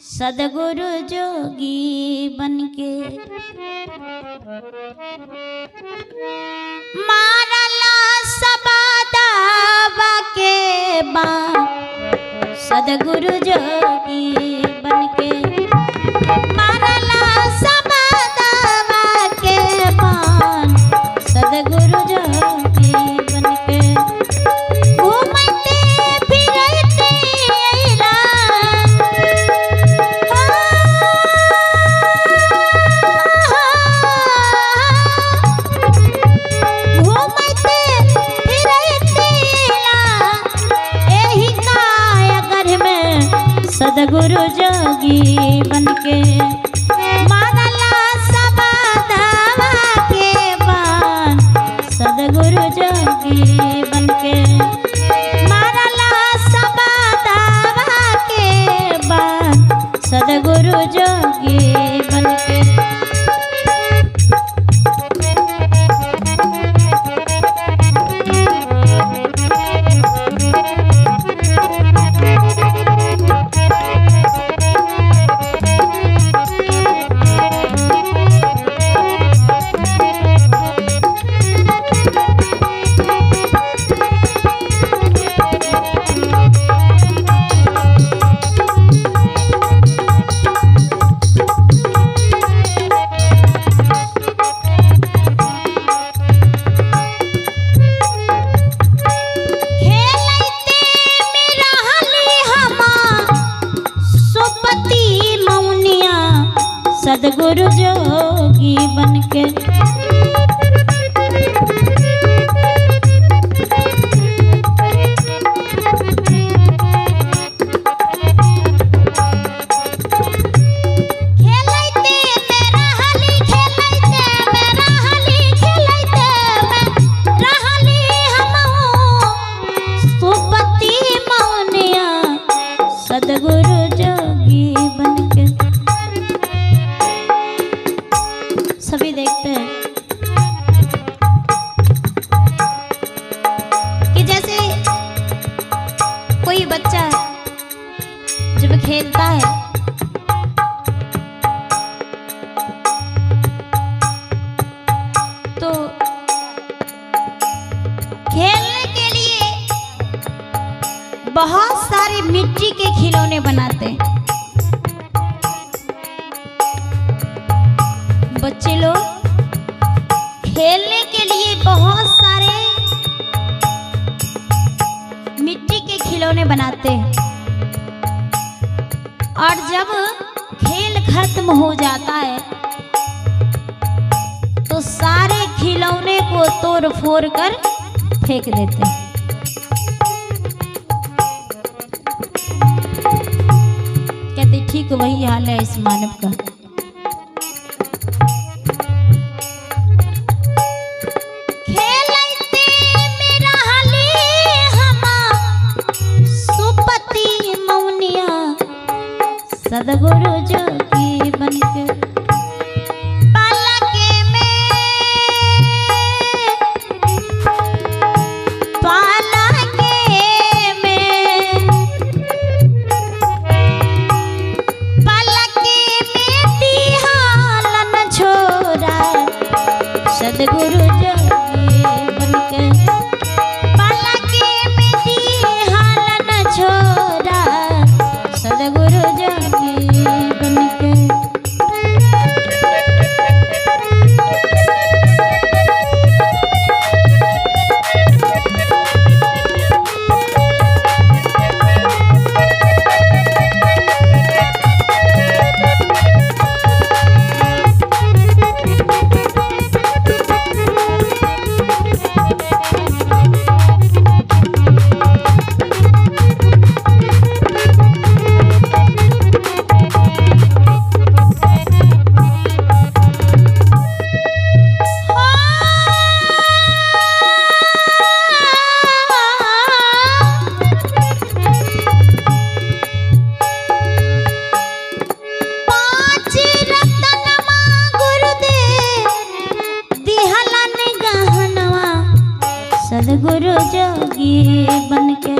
सदगुरु जोगी बनके मारला सबदावा के बा सदगुरु जोगी बनके मारला सबदावा के बान सदगुरु जोगी बनके घूमते फिरते अइला घूमते फिरते अइला एही काया घर में सदगुरु जोगी बनके मारला सबदावा के बान सदगुरु जोगी बनके मारला सबदावा के बान सदगुरु जोगी बनके सदगुरु जोगी बनके सदगुरु जोगी बनके सभी देखते हैं कि जैसे कोई बच्चा जब खेलता है तो खेलने के लिए बहुत सारे मिट्टी के खिलौने बनाते हैं। बच्चे लोग खेलने के लिए बहुत सारे मिट्टी के खिलौने बनाते हैं और जब खेल खत्म हो जाता है तो सारे खिलौने को तोड़ फोड़ कर फेंक देते हैं। कहते ठीक वही हाल है इस मानव का। सदगुरु जोगी बनके पालके में तिहालन छोरा सदगुरु जोगी बनके पालके में तिहालन छोरा सदगुरु जोगी बनके सदगुरु जोगी बनके